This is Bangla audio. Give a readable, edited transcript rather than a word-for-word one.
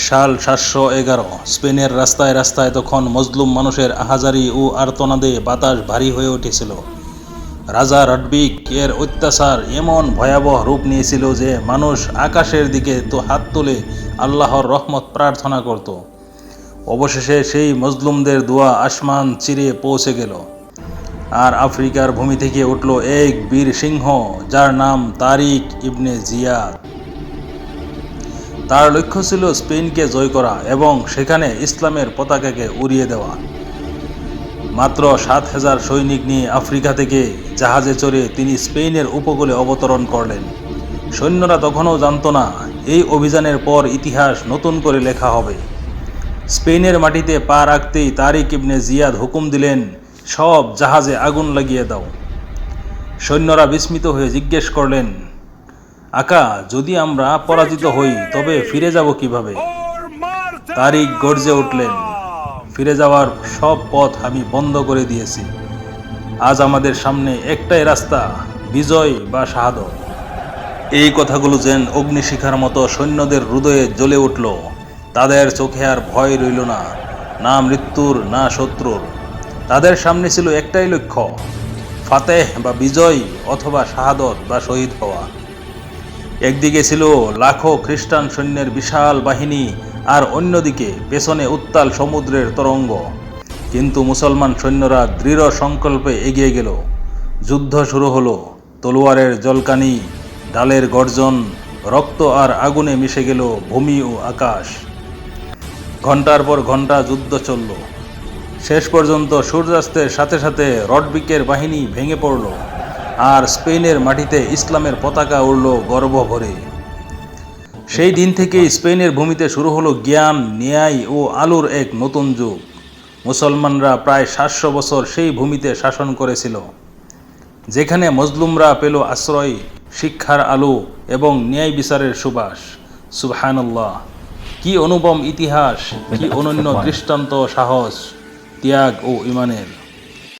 সাল 711। স্পেনের রাস্তায় রাস্তায় তখন মজলুম মানুষের আহাজারি ও আর্তনাদে বাতাস ভারী হয়ে উঠেছিল। রাজা রডবিক এর অত্যাচার এমন ভয়াবহ রূপ নিয়েছিল যে মানুষ আকাশের দিকে তো হাত তুলে আল্লাহর রহমত প্রার্থনা করত। অবশেষে সেই মজলুমদের দোয়া আসমান চিরে পৌঁছে গেল, আর আফ্রিকার ভূমি থেকে উঠল এক বীর সিংহ, যার নাম তারিক ইবনে জিয়াদ। তার লক্ষ্য ছিল স্পেনকে জয় করা এবং সেখানে ইসলামের পতাকাকে উড়িয়ে দেওয়া। মাত্র 7,000 সৈনিক নিয়ে আফ্রিকা থেকে জাহাজে চড়ে তিনি স্পেনের উপকূলে অবতরণ করলেন। সৈন্যরা তখনও জানত না এই অভিযানের পর ইতিহাস নতুন করে লেখা হবে। স্পেনের মাটিতে পা রাখতেই তারিক ইবনে জিয়াদ হুকুম দিলেন, সব জাহাজে আগুন লাগিয়ে দাও। সৈন্যরা বিস্মিত হয়ে জিজ্ঞেস করলেন, আকা, যদি আমরা পরাজিত হই তবে ফিরে যাব কিভাবে? তারিক গর্জে উঠলেন, ফিরে যাওয়ার সব পথ আমি বন্ধ করে দিয়েছি। আজ আমাদের সামনে একটাই রাস্তা, বিজয় বা শাহাদত। এই কথাগুলো যেন অগ্নিশিখার মতো সৈন্যদের হৃদয়ে জ্বলে উঠল। তাদের চোখে আর ভয় রইল না, না মৃত্যুর না শত্রুর। তাদের সামনে ছিল একটাই লক্ষ্য, ফাতেহ বা বিজয়, অথবা শাহাদত বা শহীদ হওয়া। একদিকে ছিল লাখো খ্রিস্টান সৈন্যের বিশাল বাহিনী, আর অন্যদিকে পেছনে উত্তাল সমুদ্রের তরঙ্গ। কিন্তু মুসলমান সৈন্যরা দৃঢ় সংকল্পে এগিয়ে গেল। যুদ্ধ শুরু হলো। তলোয়ারের জলকানি, ঢালের গর্জন, রক্ত আর আগুনে মিশে গেল ভূমি ও আকাশ। ঘন্টার পর ঘন্টা যুদ্ধ চলল। শেষ পর্যন্ত সূর্যাস্তের সাথে সাথে রডবিকের বাহিনী ভেঙে পড়ল, আর স্পেনের মাটিতে ইসলামের পতাকা উড়ল গর্ব ভরে। সেই দিন থেকেই স্পেনের ভূমিতে শুরু হলো জ্ঞান, ন্যায় ও আলোর এক নতুন যুগ। মুসলমানরা প্রায় 700 বছর সেই ভূমিতে শাসন করেছিল, যেখানে মজলুমরা পেল আশ্রয়, শিক্ষার আলো এবং ন্যায় বিচারের সুবাস। সুবহানাল্লাহ! কি অনুপম ইতিহাস, কি অনন্য দৃষ্টান্ত সাহস, ত্যাগ ও ইমানের।